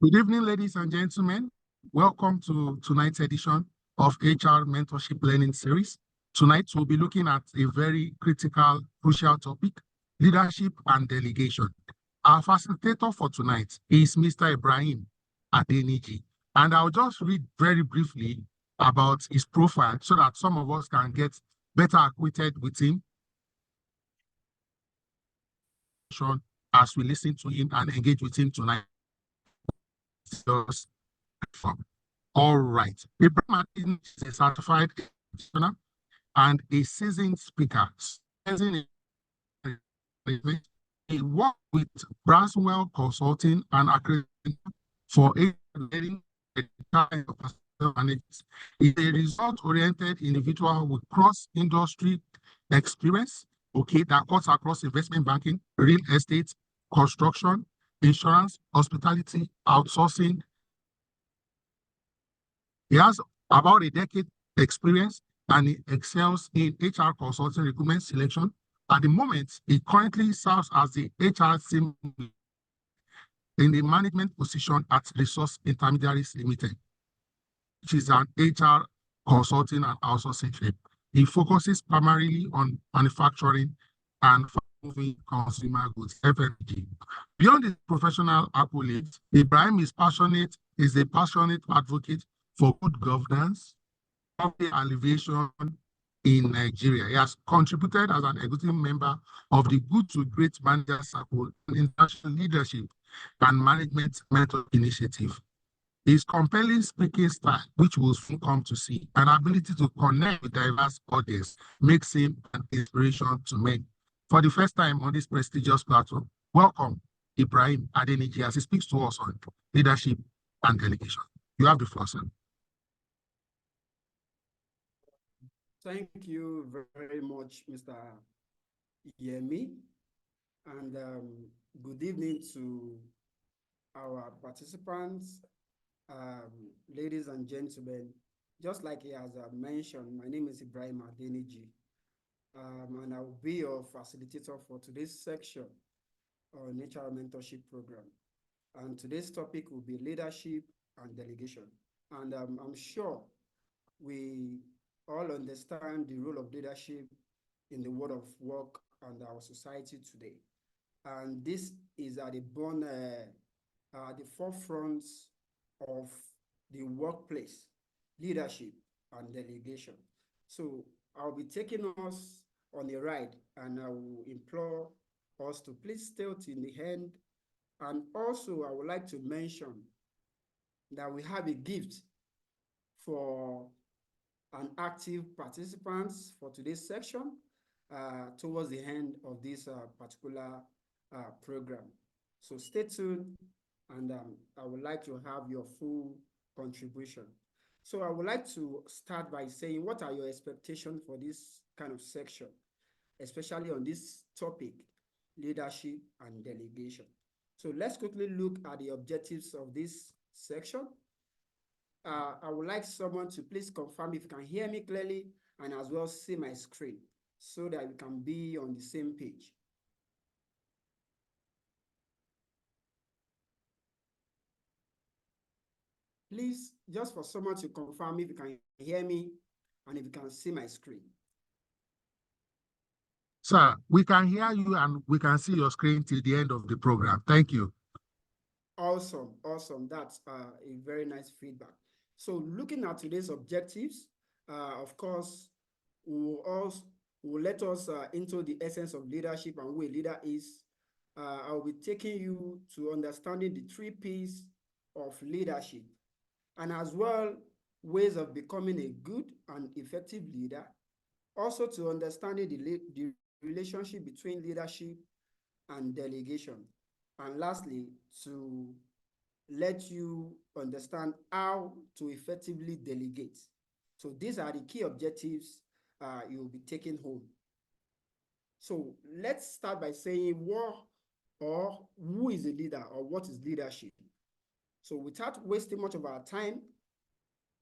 Good evening, ladies and gentlemen. Welcome to tonight's edition of HR Mentorship Learning Series. Tonight, we'll be looking at a very critical, crucial topic, leadership and delegation. Our facilitator for tonight is Mr. Ibrahim Adeniji, and I'll just read very briefly about his profile so that some of us can get better acquainted with him as we listen to him and engage with him tonight. All right. Ibrahim Adeniji is a certified practitioner and a seasoned speaker. He worked with Braswell Consulting and accreditation for getting managers. He's a result-oriented individual with cross-industry experience, that cuts across investment banking, real estate, construction, insurance, hospitality, outsourcing. He has about a decade experience and he excels in HR consulting recruitment selection. At the moment, he currently serves as the HR team in the management position at Resource Intermediaries Limited, which is an HR consulting and outsourcing firm. He focuses primarily on manufacturing and moving consumer goods, FMCG. Beyond his professional accolades, Ibrahim is a passionate advocate for good governance, elevation in Nigeria. He has contributed as an executive member of the Good to Great Manager Circle, an international leadership and management mentor initiative. His compelling speaking style, which we'll soon come to see, and ability to connect with diverse audience makes him an inspiration to many. For the first time on this prestigious platform, welcome Ibrahim Adeniji as he speaks to us on leadership and delegation. You have the floor, sir. Thank you very much, Mr. Yemi, and good evening to our participants, ladies and gentlemen. Just like he has mentioned, my name is Ibrahim Adeniji, and I will be your facilitator for today's section on HR Mentorship Program. And today's topic will be leadership and delegation. And I'm sure we all understand the role of leadership in the world of work and our society today. And this is at the forefront of the workplace, leadership and delegation. So I'll be taking us on a ride, and I will implore us to please stay till the end. And also I would like to mention that we have a gift for an active participants for today's section towards the end of this particular program. So stay tuned, and I would like to have your full contribution. So I would like to start by saying, what are your expectations for this kind of section, especially on this topic, leadership and delegation? So let's quickly look at the objectives of this section. I would like someone to please confirm if you can hear me clearly and as well see my screen so that we can be on the same page. Please, just for someone to confirm if you can hear me and if you can see my screen. Sir, we can hear you and we can see your screen till the end of the program. Thank you. Awesome, awesome. That's a very nice feedback. So looking at today's objectives, of course, will let us into the essence of leadership and who a leader is. I'll be taking you to understanding the 3 P's of leadership, and as well ways of becoming a good and effective leader. Also to understanding the relationship between leadership and delegation. And lastly, to let you understand how to effectively delegate. So these are the key objectives you will be taking home. So let's start by saying what or who is a leader, or what is leadership. So without wasting much of our time,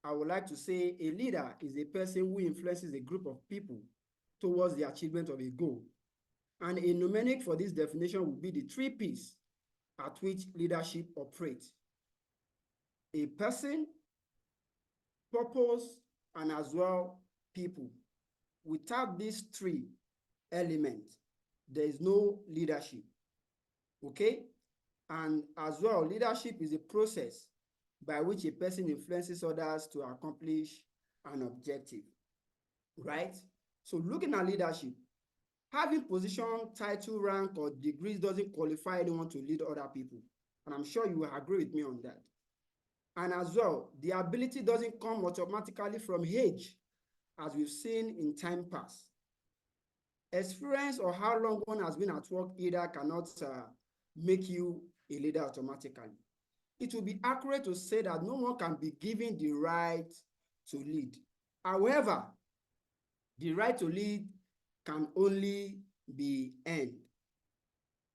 I would like to say a leader is a person who influences a group of people towards the achievement of a goal. And a mnemonic for this definition would be the 3 P's at which leadership operates. a person, purpose, and as well people. Without these three elements, there is no leadership. Okay? And as well, leadership is a process by which a person influences others to accomplish an objective, right? So looking at leadership, having position, title, rank, or degrees doesn't qualify anyone to lead other people. And I'm sure you will agree with me on that. And as well, the ability doesn't come automatically from age, as we've seen in time past. Experience or how long one has been at work either cannot make you a leader automatically. It will be accurate to say that no one can be given the right to lead. However, the right to lead can only be earned.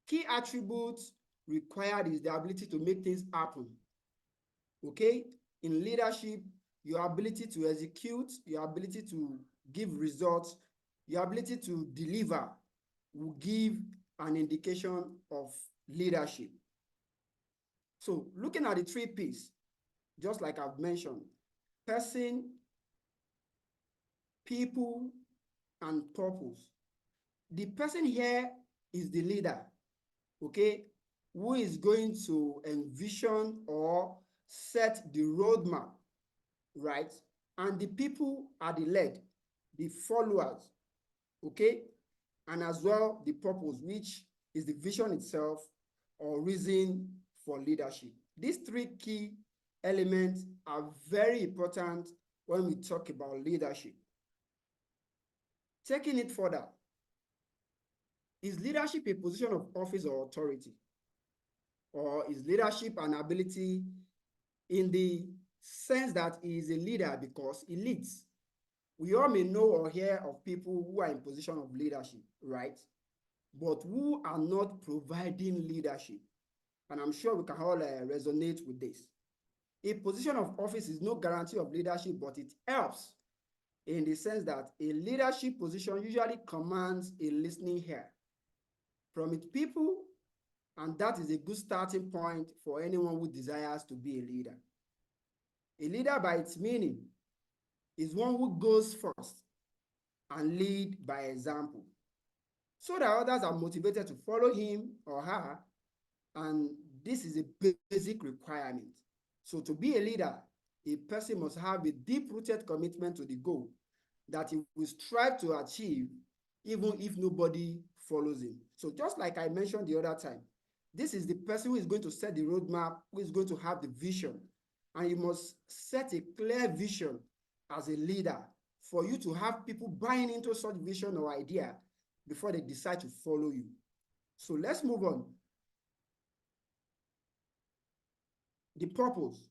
Key attributes required is the ability to make things happen. Okay? In leadership, your ability to execute, your ability to give results, your ability to deliver will give an indication of leadership. So looking at the 3 P's, just like I've mentioned, person, people, and purpose. The person here is the leader, okay, who is going to envision or set the roadmap, right? And the people are the led, the followers, okay? And as well, the purpose, which is the vision itself or reason for leadership. These 3 key elements are very important when we talk about leadership. Taking it further, is leadership a position of office or authority? Or is leadership an ability in the sense that he is a leader because he leads? We all may know or hear of people who are in position of leadership, right? But who are not providing leadership. And I'm sure we can all resonate with this. A position of office is no guarantee of leadership, but it helps in the sense that a leadership position usually commands a listening ear from its people, and that is a good starting point for anyone who desires to be a leader. A leader, by its meaning, is one who goes first and lead by example, so that others are motivated to follow him or her, and this is a basic requirement. So to be a leader, a person must have a deep-rooted commitment to the goal that he will strive to achieve even if nobody follows him. So just like I mentioned the other time, this is the person who is going to set the roadmap, who is going to have the vision. And you must set a clear vision as a leader for you to have people buying into such vision or idea before they decide to follow you. So let's move on. The purpose,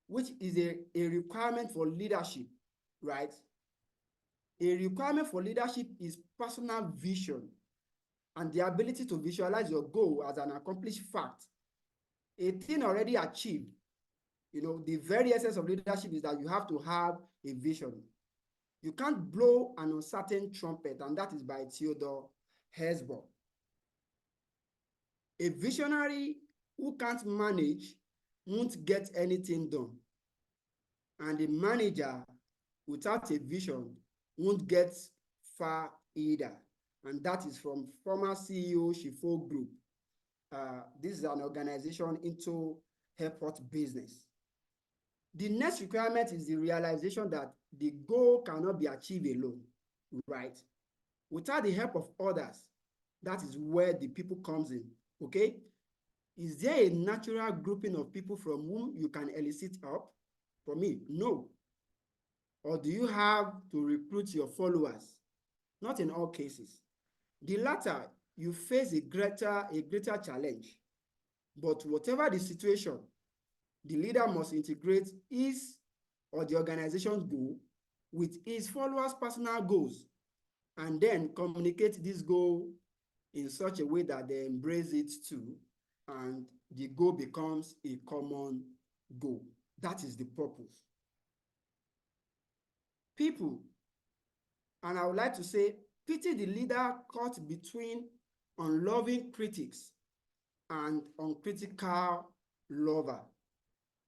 which is a requirement for leadership, right? A requirement for leadership is personal vision and the ability to visualize your goal as an accomplished fact, a thing already achieved. You know, the very essence of leadership is that you have to have a vision. You can't blow an uncertain trumpet, and that is by Theodore Hesburgh. A visionary who can't manage won't get anything done. And a manager without a vision won't get far either. And that is from former CEO Shifo Group. This is an organization into airport business. The next requirement is the realization that the goal cannot be achieved alone, right? Without the help of others, that is where the people comes in, okay? Is there a natural grouping of people from whom you can elicit help? For me, no. Or do you have to recruit your followers? Not in all cases. The latter, you face a greater challenge. But whatever the situation, the leader must integrate his or the organization's goal with his followers' personal goals and then communicate this goal in such a way that they embrace it too, and the goal becomes a common goal. That is the purpose. People, and I would like to say, pity the leader caught between unloving critics and uncritical lover.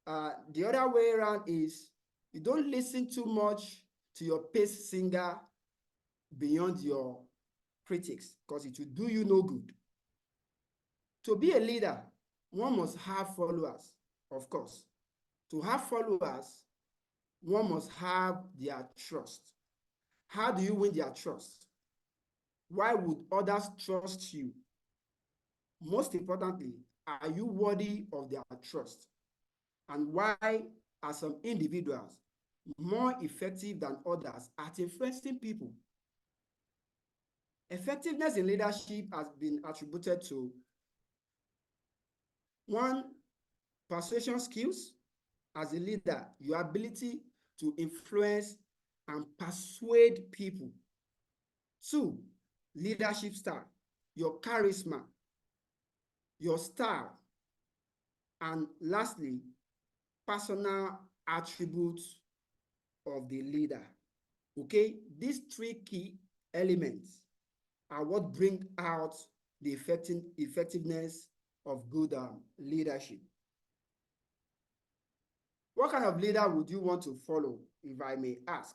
The other way around is you don't listen too much to your pace singer beyond your critics, because it will do you no good. To be a leader, one must have followers, of course. To have followers, one must have their trust. How do you win their trust? Why would others trust you? Most importantly, are you worthy of their trust? And why are some individuals more effective than others at influencing people? Effectiveness in leadership has been attributed to one, persuasion skills. As a leader, your ability to influence and persuade people. Two, leadership style, your charisma, your style. And lastly, personal attributes of the leader. Okay, these three key elements are what bring out the effectiveness of good leadership. What kind of leader would you want to follow, if I may ask?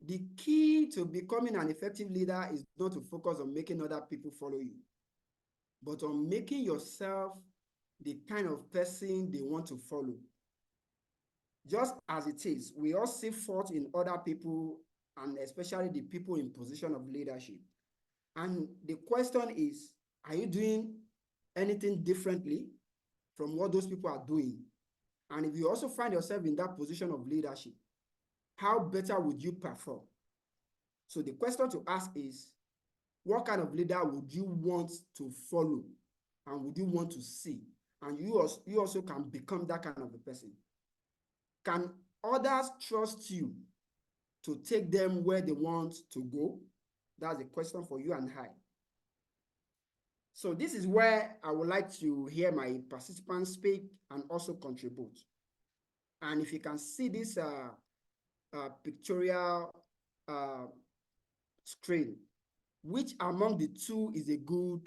The key to becoming an effective leader is not to focus on making other people follow you, but on making yourself the kind of person they want to follow. Just as it is, we all see fault in other people, and especially the people in position of leadership. And the question is, are you doing anything differently from what those people are doing? And if you also find yourself in that position of leadership, how better would you perform? So the question to ask is, what kind of leader would you want to follow and would you want to see? And you also can become that kind of a person. Can others trust you to take them where they want to go? That's a question for you and I. So this is where I would like to hear my participants speak and also contribute. And if you can see this pictorial screen, which among the two is a good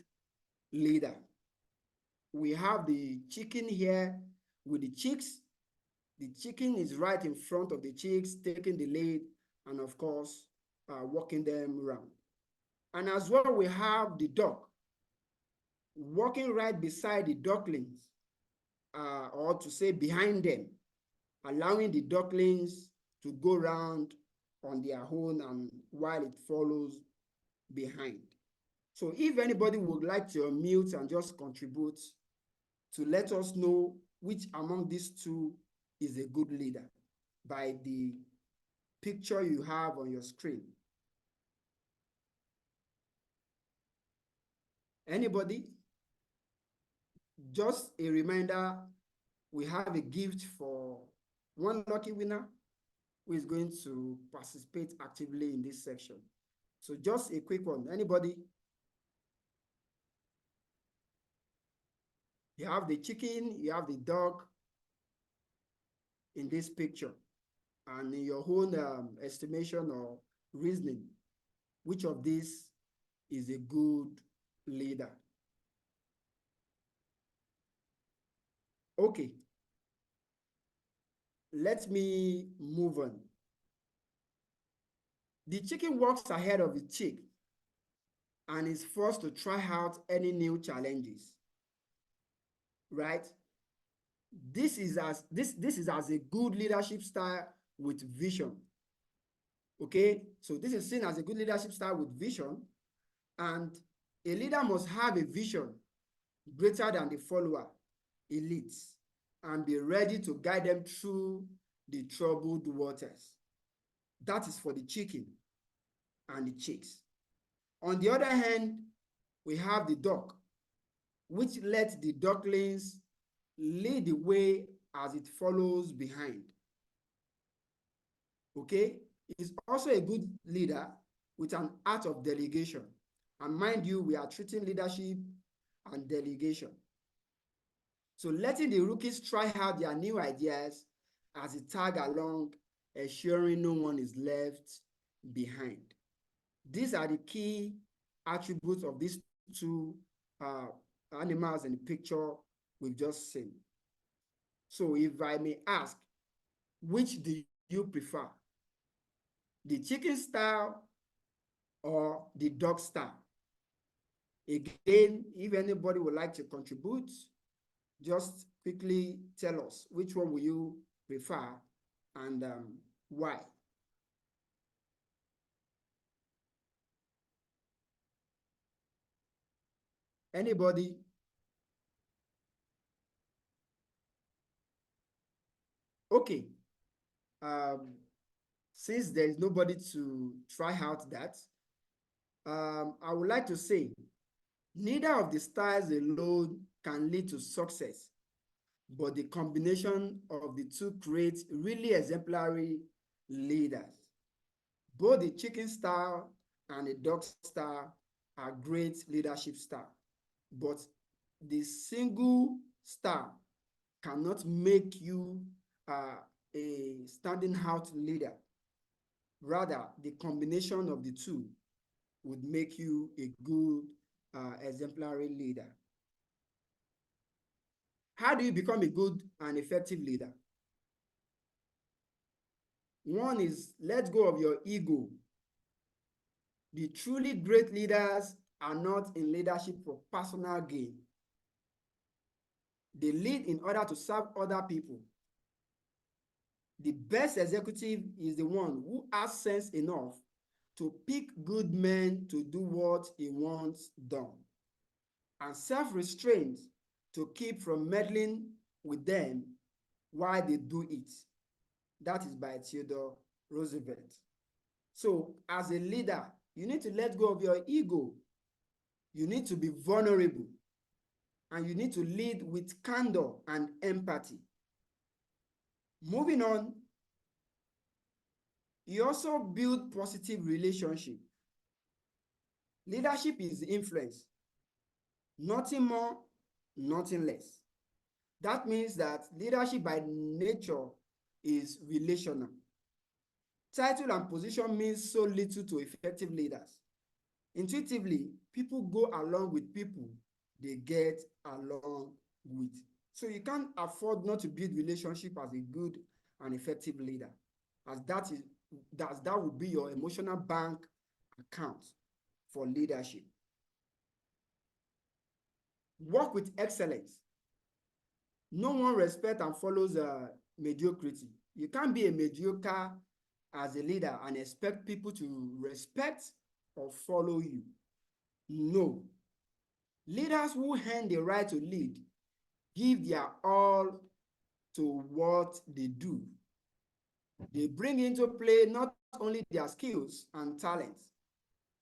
leader? We have the chicken here with the chicks. The chicken is right in front of the chicks, taking the lead, and of course, walking them around. And as well, we have the duck walking right beside the ducklings, or to say behind them, allowing the ducklings to go around on their own and while it follows behind. So if anybody would like to unmute and just contribute to let us know which among these two is a good leader by the picture you have on your screen. Anybody? Just a reminder, we have a gift for one lucky winner who is going to participate actively in this section. So just a quick one. Anybody? You have the chicken, you have the dog in this picture. And in your own estimation or reasoning, which of these is a good leader? Okay. Let me move on. The chicken walks ahead of the chick and is forced to try out any new challenges, right? This is as a good leadership style with vision. Okay, so this is seen as a good leadership style with vision, and a leader must have a vision greater than the follower he leads and be ready to guide them through the troubled waters. That is for the chicken and the chicks. On the other hand, we have the duck, which lets the ducklings lead the way as it follows behind. Okay, he's also a good leader with an art of delegation. And mind you, we are treating leadership and delegation. So letting the rookies try out their new ideas as they tag along, ensuring no one is left behind. These are the key attributes of these two animals in the picture we've just seen. So if I may ask, which do you prefer? The chicken style or the dog style? Again, if anybody would like to contribute, just quickly tell us which one will you prefer and why. Anybody? Okay. Um, since there is nobody to try out that, I would like to say neither of the styles alone can lead to success, but the combination of the two creates really exemplary leaders. Both the chicken style and the dog style are great leadership style, but the single style cannot make you a standing out leader. Rather, the combination of the two would make you a good exemplary leader. How do you become a good and effective leader? One is let go of your ego. The truly great leaders are not in leadership for personal gain. They lead in order to serve other people. The best executive is the one who has sense enough to pick good men to do what he wants done, and self-restraint to keep from meddling with them while they do it. That is by Theodore Roosevelt. So, as a leader, you need to let go of your ego. You need to be vulnerable, and you need to lead with candor and empathy. Moving on, you also build positive relationship. Leadership is influence, nothing more, nothing less. That means that leadership by nature is relational. Title and position means so little to effective leaders. Intuitively, people go along with people they get along with. So you can't afford not to build relationship as a good and effective leader, as that would be your emotional bank account for leadership. Work with excellence. No one respects and follows mediocrity. You can't be a mediocre as a leader and expect people to respect or follow you. No. Leaders who earn the right to lead give their all to what they do. They bring into play not only their skills and talents,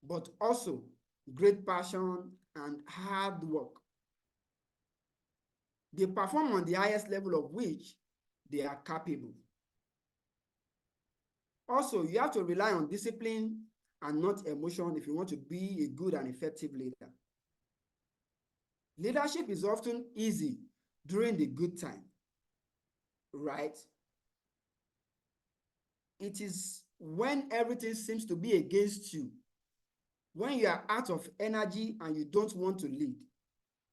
but also great passion and hard work. They perform on the highest level of which they are capable. Also, you have to rely on discipline and not emotion if you want to be a good and effective leader. Leadership is often easy during the good time, right? It is when everything seems to be against you, when you are out of energy and you don't want to lead,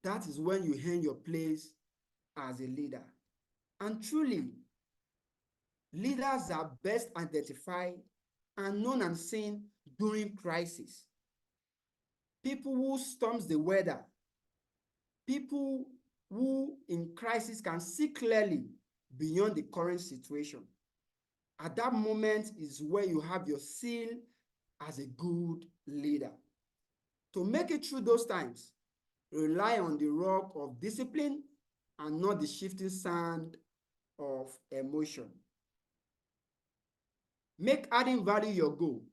that is when you earn your place as a leader. And truly, leaders are best identified and known and seen during crisis. People who storms the weather, people who in crisis can see clearly beyond the current situation. At that moment is where you have your seal as a good leader. To make it through those times, rely on the rock of discipline and not the shifting sand of emotion. Make adding value your goal.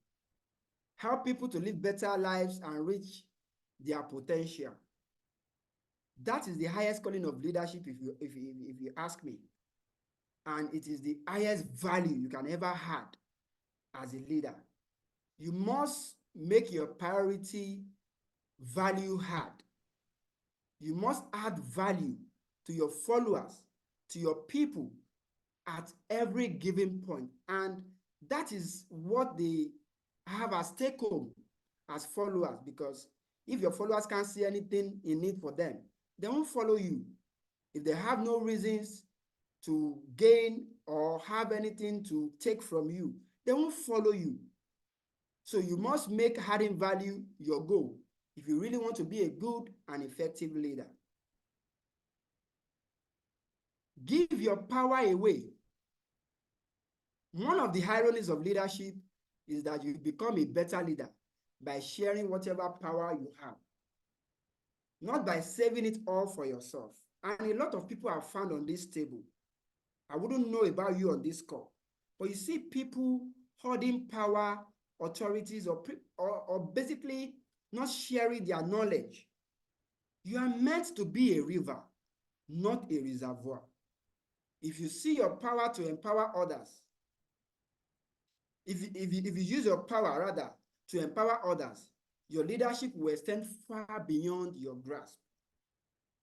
Help people to live better lives and reach their potential. That is the highest calling of leadership if you ask me. And it is the highest value you can ever have as a leader. You must make your priority value add. You must add value to your followers, to your people at every given point. And that is what they have as take home as followers, because if your followers can't see anything in it for them, they won't follow you. If they have no reasons to gain or have anything to take from you, they won't follow you. So you must make adding value your goal if you really want to be a good and effective leader. Give your power away. One of the ironies of leadership is that you become a better leader by sharing whatever power you have, not by saving it all for yourself. And a lot of people are found on this table. I wouldn't know about you on this call, but you see people holding power, authorities, or basically not sharing their knowledge. You are meant to be a river, not a reservoir. If you see your power to empower others, if you use your power rather to empower others, your leadership will extend far beyond your grasp.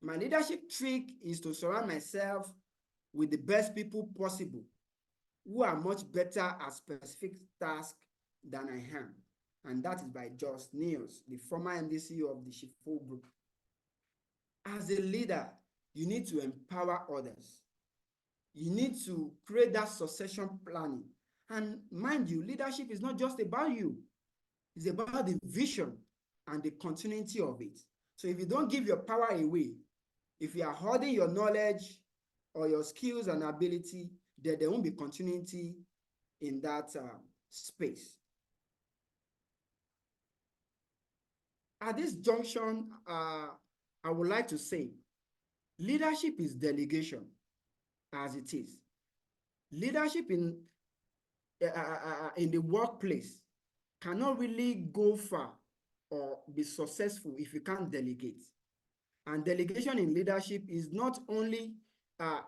My leadership trick is to surround myself with the best people possible who are much better at specific tasks than I am. And that is by Josh Niels, the former MDC of the Shifo Group. As a leader, you need to empower others. You need to create that succession planning. And mind you, leadership is not just about you. It's about the vision and the continuity of it. So if you don't give your power away, if you are holding your knowledge or your skills and ability, then there won't be continuity in that space. At this junction, I would like to say leadership is delegation as it is. Leadership in the workplace cannot really go far or be successful if you can't delegate. And delegation in leadership is not only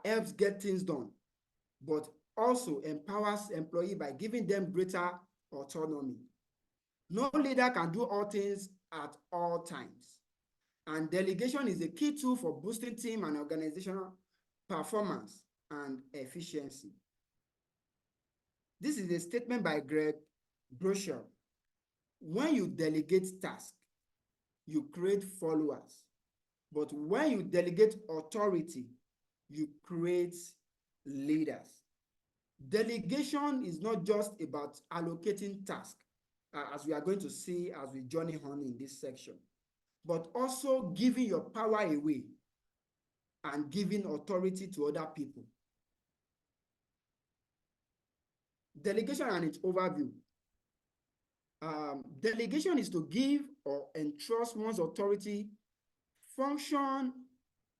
helps get things done, but also empowers employees by giving them greater autonomy. No leader can do all things at all times. And delegation is a key tool for boosting team and organizational performance and efficiency. This is a statement by Greg Brochel. When you delegate tasks, you create followers. But when you delegate authority, you create leaders. Delegation is not just about allocating tasks, as we are going to see as we journey on in this section, but also giving your power away and giving authority to other people. Delegation and its overview. Delegation is to give or entrust one's authority, function,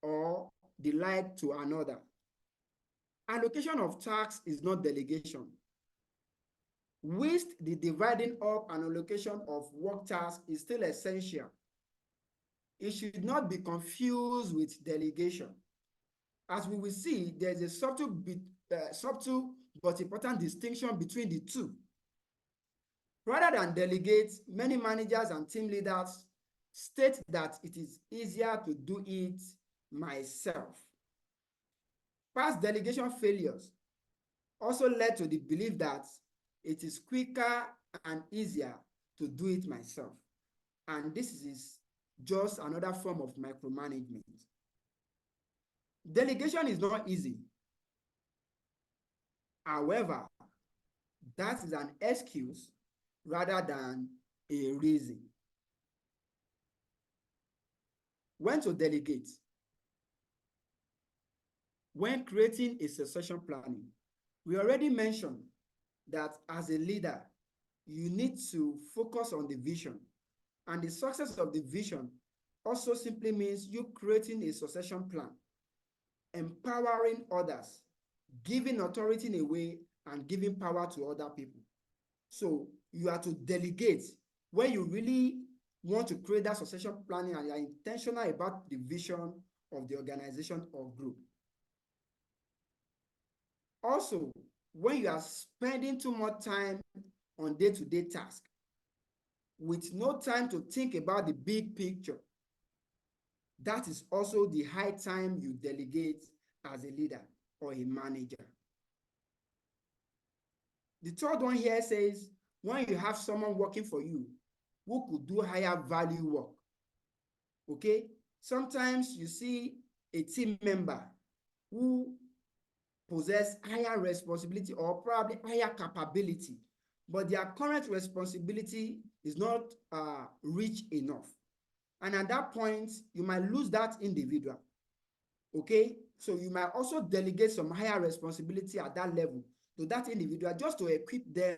or the like to another. Allocation of tasks is not delegation. Whilst the dividing up and allocation of work tasks is still essential, it should not be confused with delegation. As we will see, there's a subtle but important distinction between the two. Rather than delegate, many managers and team leaders state that it is easier to do it myself. Past delegation failures also led to the belief that it is quicker and easier to do it myself. And this is just another form of micromanagement. Delegation is not easy. However, that is an excuse rather than a reason. When to delegate? When creating a succession planning. We already mentioned that as a leader, you need to focus on the vision. And the success of the vision also simply means you creating a succession plan, empowering others, giving authority away, and giving power to other people. So you are to delegate when you really want to create that succession planning and you are intentional about the vision of the organization or group. Also, when you are spending too much time on day-to-day tasks with no time to think about the big picture, that is also the high time you delegate as a leader or a manager. The third one here says, when you have someone working for you who could do higher value work. Okay? Sometimes you see a team member who possess higher responsibility or probably higher capability, but their current responsibility is not rich enough. And at that point, you might lose that individual. Okay, so you might also delegate some higher responsibility at that level to that individual just to equip them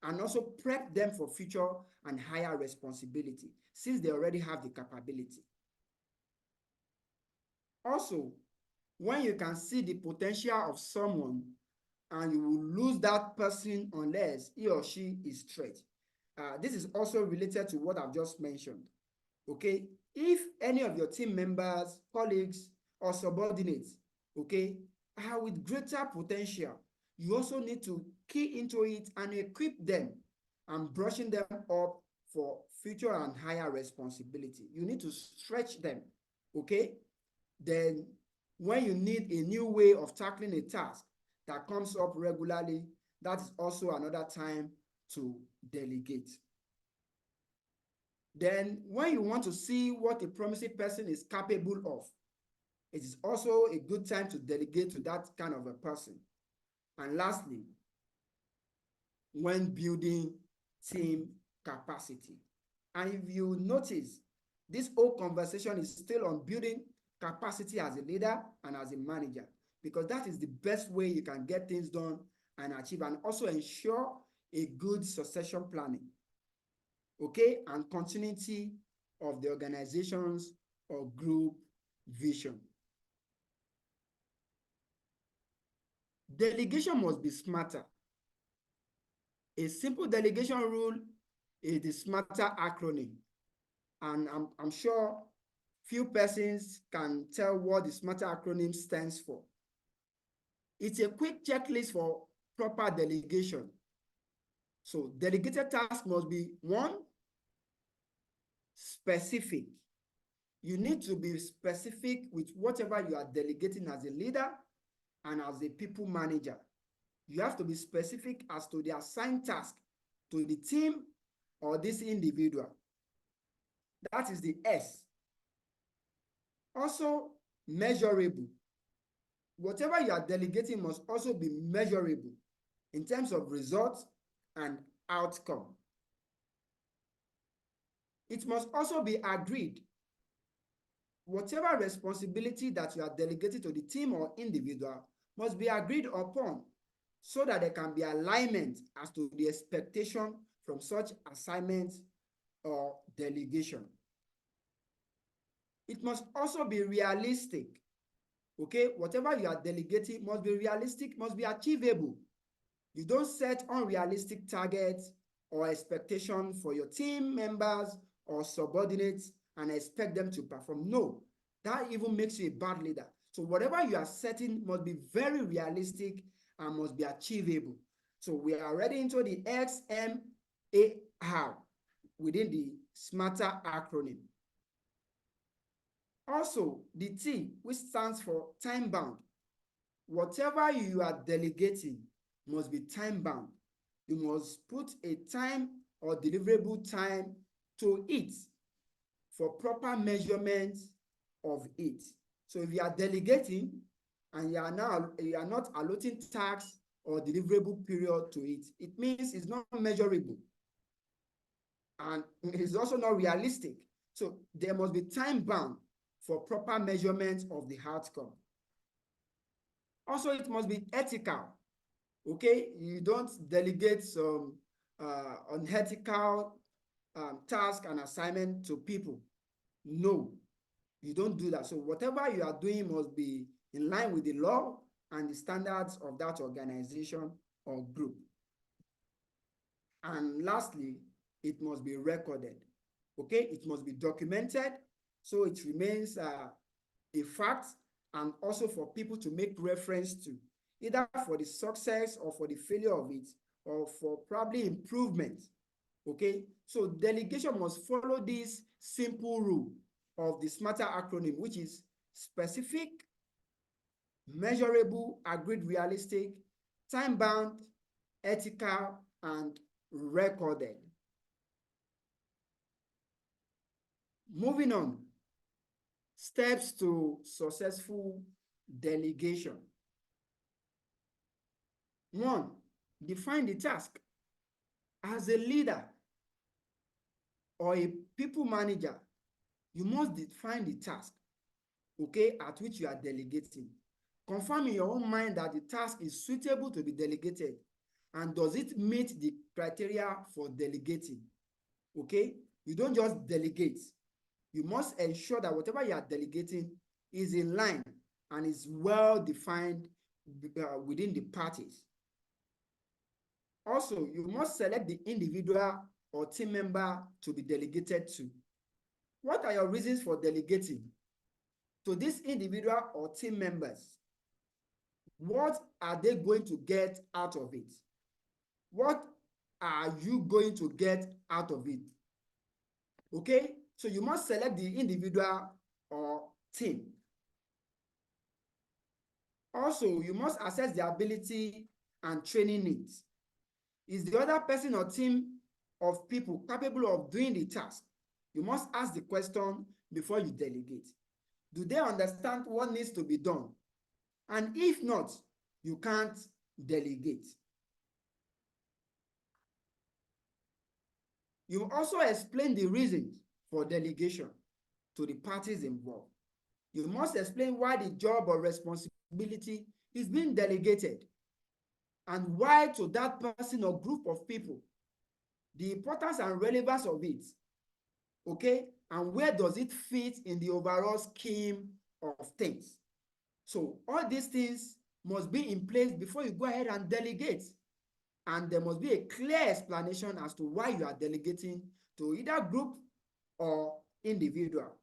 and also prep them for future and higher responsibility since they already have the capability. Also, when you can see the potential of someone and you will lose that person unless he or she is stretched. This is also related to what I've just mentioned. Okay, if any of your team members, colleagues, or subordinates, okay, are with greater potential, you also need to key into it and equip them and brushing them up for future and higher responsibility. You need to stretch them, okay? Then when you need a new way of tackling a task that comes up regularly, that is also another time to delegate. Then when you want to see what a promising person is capable of, it is also a good time to delegate to that kind of a person. And lastly, when building team capacity. And if you notice, this whole conversation is still on building capacity as a leader and as a manager, because that is the best way you can get things done and achieve and also ensure a good succession planning, okay, and continuity of the organization's or group vision. Delegation must be smarter. A simple delegation rule is the SMARTER acronym. And I'm sure few persons can tell what the SMARTER acronym stands for. It's a quick checklist for proper delegation. So delegated task must be one, specific. You need to be specific with whatever you are delegating as a leader and as a people manager. You have to be specific as to the assigned task to the team or this individual. That is the S. Also, measurable. Whatever you are delegating must also be measurable in terms of results and outcome. It must also be agreed. Whatever responsibility that you are delegating to the team or individual must be agreed upon so that there can be alignment as to the expectation from such assignments or delegation. It must also be realistic. Okay, whatever you are delegating must be realistic, must be achievable. You don't set unrealistic targets or expectations for your team members or subordinates and expect them to perform. No, that even makes you a bad leader. So whatever you are setting must be very realistic and must be achievable. So we are already into the XMAR within the SMARTER acronym. Also, the T, which stands for time bound. Whatever you are delegating must be time bound. You must put a time or deliverable time to it for proper measurement of it. So if you are delegating and you are not allotting tasks or deliverable period to it, it means it's not measurable and it's also not realistic. So there must be time bound for proper measurement of the outcome. Also, it must be ethical. Okay, you don't delegate some unethical task and assignment to people. No, you don't do that. So whatever you are doing must be in line with the law and the standards of that organization or group. And lastly, it must be recorded. Okay, it must be documented so it remains a fact and also for people to make reference to, either for the success or for the failure of it or for probably improvement. Okay, so delegation must follow this simple rule of the SMARTER acronym, which is specific, measurable, agreed, realistic, time-bound, ethical, and recorded. Moving on, steps to successful delegation. One, define the task. As a leader or a people manager, you must define the task, okay, at which you are delegating. Confirm in your own mind that the task is suitable to be delegated, and does it meet the criteria for delegating, okay? You don't just delegate. You must ensure that whatever you are delegating is in line and is well defined within the parties. Also, you must select the individual or team member to be delegated to. What are your reasons for delegating to this individual or team members? What are they going to get out of it? What are you going to get out of it? Okay, so you must select the individual or team. Also, you must assess the ability and training needs. Is the other person or team of people capable of doing the task? You must ask the question before you delegate. Do they understand what needs to be done? And if not, you can't delegate. You also explain the reasons for delegation to the parties involved. You must explain why the job or responsibility is being delegated and why to that person or group of people, the importance and relevance of it, okay, and where does it fit in the overall scheme of things. So all these things must be in place before you go ahead and delegate, and there must be a clear explanation as to why you are delegating to either group or individual.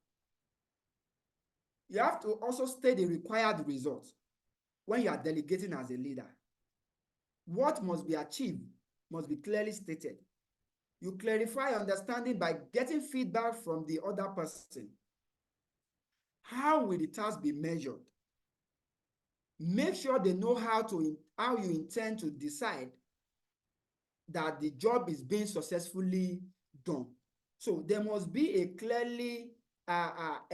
You have to also state the required results when you are delegating as a leader. What must be achieved must be clearly stated. You clarify understanding by getting feedback from the other person. How will the task be measured? Make sure they know how you intend to decide that the job is being successfully done. So there must be a clearly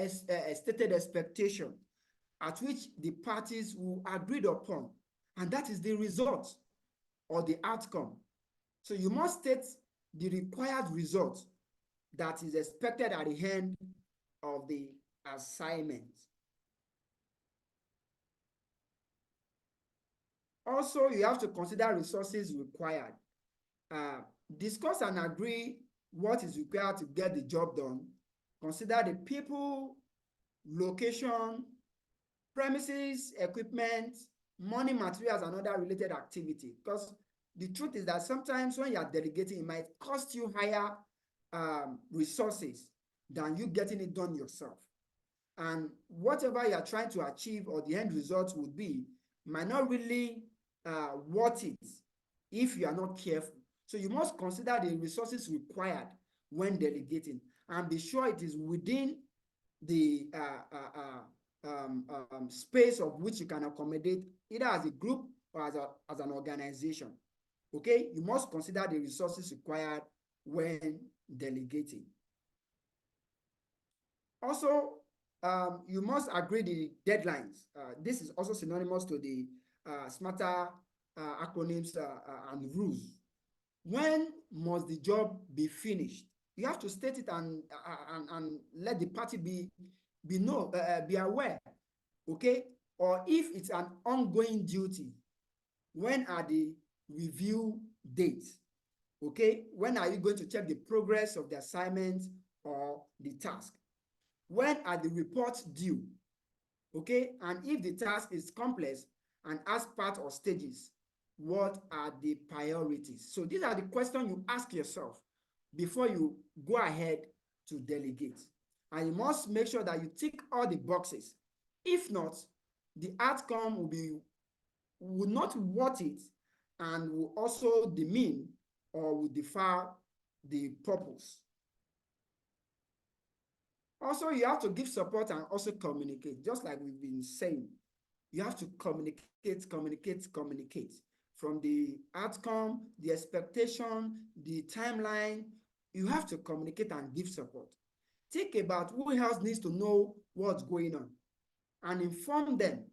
stated expectation at which the parties will agreed upon, and that is the result or the outcome. So you must state the required result that is expected at the end of the assignment. Also, you have to consider resources required. Discuss and agree what is required to get the job done. Consider the people, location, premises, equipment, money, materials, and other related activity. Because the truth is that sometimes when you are delegating, it might cost you higher resources than you getting it done yourself. And whatever you are trying to achieve or the end result would be might not really worth it if you are not careful. So you must consider the resources required when delegating and be sure it is within the space of which you can accommodate either as a group or as an organization. Okay, you must consider the resources required when delegating. Also, you must agree the deadlines. This is also synonymous to the smarter acronyms and rules. When must the job be finished? You have to state it and let the party be aware, okay? Or if it's an ongoing duty, when are the review dates? Okay, when are you going to check the progress of the assignment or the task? When are the reports due? Okay, and if the task is complex and has part or stages, what are the priorities? So these are the questions you ask yourself before you go ahead to delegate. And you must make sure that you tick all the boxes. If not, the outcome will not worth it and will also demean or will defer the purpose. Also, you have to give support and also communicate, just like we've been saying. You have to communicate, communicate, communicate. From the outcome, the expectation, the timeline, you have to communicate and give support. Think about who else needs to know what's going on and inform them.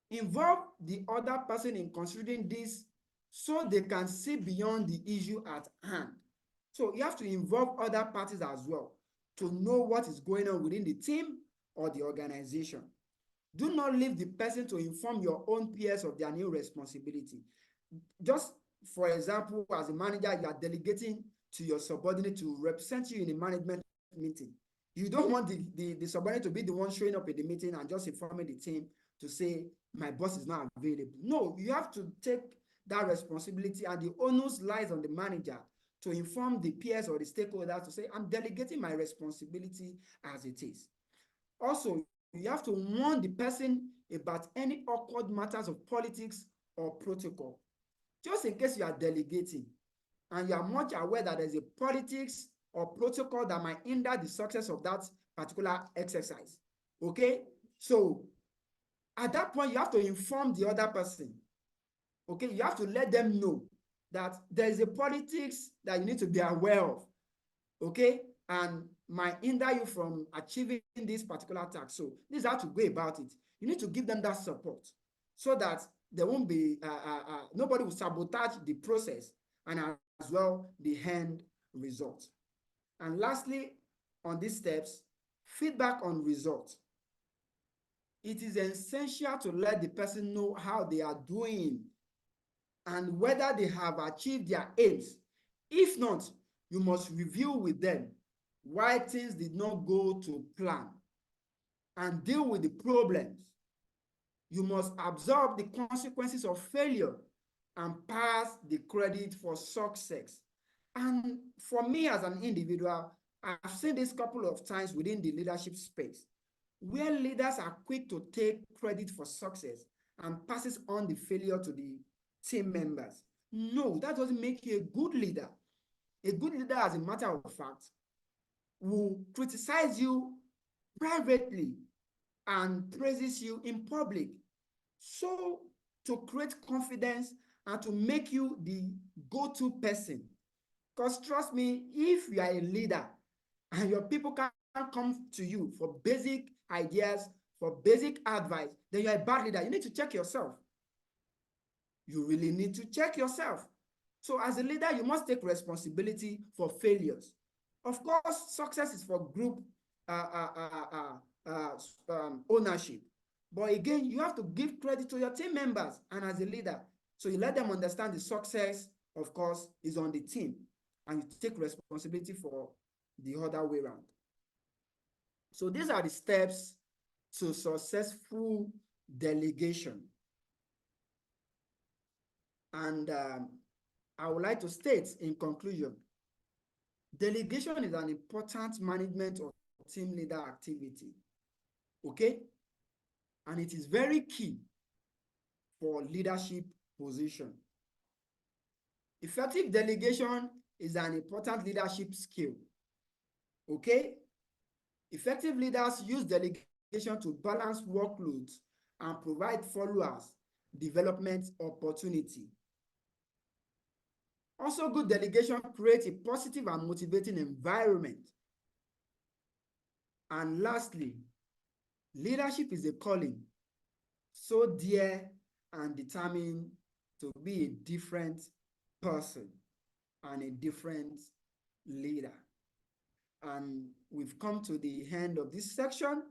Involve the other person in considering this so they can see beyond the issue at hand. So you have to involve other parties as well to know what is going on within the team or the organization. Do not leave the person to inform your own peers of their new responsibility. Just for example, as a manager, you are delegating to your subordinate to represent you in a management meeting. You don't want the subordinate to be the one showing up in the meeting and just informing the team to say, my boss is not available. No, you have to take that responsibility, and the onus lies on the manager to inform the peers or the stakeholders to say, I'm delegating my responsibility as it is. Also, you have to warn the person about any awkward matters of politics or protocol. Just in case you are delegating and you are much aware that there's a politics or protocol that might hinder the success of that particular exercise. Okay? So at that point, you have to inform the other person. Okay? You have to let them know that there is a politics that you need to be aware of. Okay, and might hinder you from achieving this particular task. So this is how to go about it. You need to give them that support so that there won't be nobody will sabotage the process and as well the end result. And lastly, on these steps, feedback on results. It is essential to let the person know how they are doing and whether they have achieved their aims. If not, you must review with them why things did not go to plan and deal with the problems. You must absorb the consequences of failure and pass the credit for success. And for me as an individual, I've seen this couple of times within the leadership space where leaders are quick to take credit for success and passes on the failure to the team members. No, that doesn't make you a good leader. A good leader, as a matter of fact, will criticize you privately and praises you in public. So, to create confidence and to make you the go-to person. Because trust me, if you are a leader and your people can't come to you for basic ideas, for basic advice, then you're a bad leader. You need to check yourself. You really need to check yourself. So as a leader, you must take responsibility for failures. Of course, success is for group ownership. But again, you have to give credit to your team members and as a leader. So you let them understand the success, of course, is on the team. And you take responsibility for the other way around. So these are the steps to successful delegation. And I would like to state in conclusion, delegation is an important management or team leader activity, okay? And it is very key for leadership position. Effective delegation is an important leadership skill, okay? Effective leaders use delegation to balance workloads and provide followers development opportunity. Also, good delegation creates a positive and motivating environment. And lastly, leadership is a calling so dear and determined to be a different person and a different leader. And we've come to the end of this section.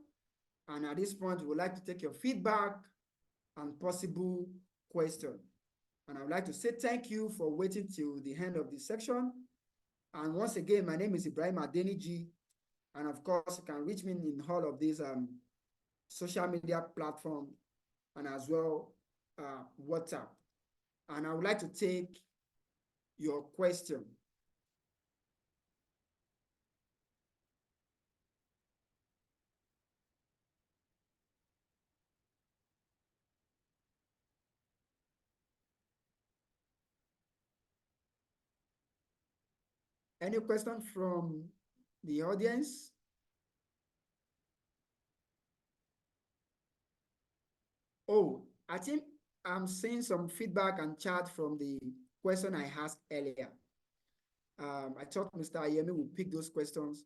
And at this point, we would like to take your feedback and possible question. And I would like to say thank you for waiting till the end of this section. And once again, my name is Ibrahim Adeniji. And of course, you can reach me in all of these social media platforms and as well WhatsApp. And I would like to take your question. Any question from the audience? Oh, I think I'm seeing some feedback and chat from the question I asked earlier. I thought Mr. Ayemi would pick those questions,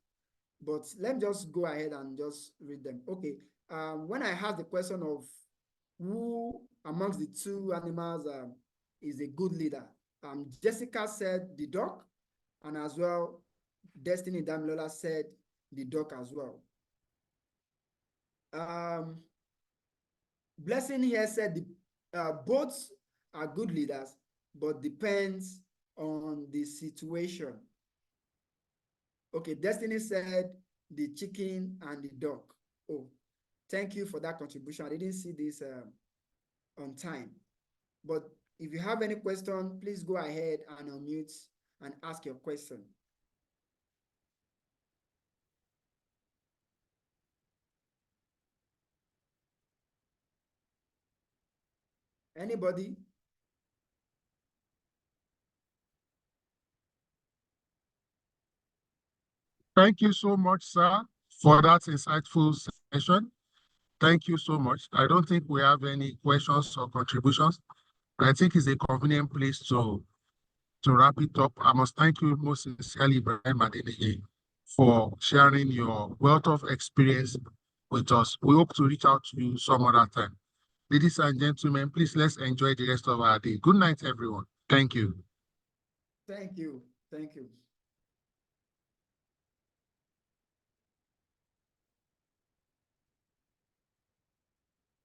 but let me just go ahead and just read them. Okay. When I asked the question of who amongst the two animals is a good leader? Jessica said the dog, and as well, Destiny Damilola said the dog as well. Blessing here said both are good leaders, but depends on the situation. Okay, Destiny said the chicken and the dog. Oh, thank you for that contribution. I didn't see this on time. But if you have any question, please go ahead and unmute and ask your question. Anybody? Thank you so much, sir, for that insightful session. Thank you so much. I don't think we have any questions or contributions. I think it's a convenient place to wrap it up. I must thank you most sincerely, Brian Madenege, for sharing your wealth of experience with us. We hope to reach out to you some other time. Ladies and gentlemen, please let's enjoy the rest of our day. Good night, everyone. Thank you. Thank you. Thank you.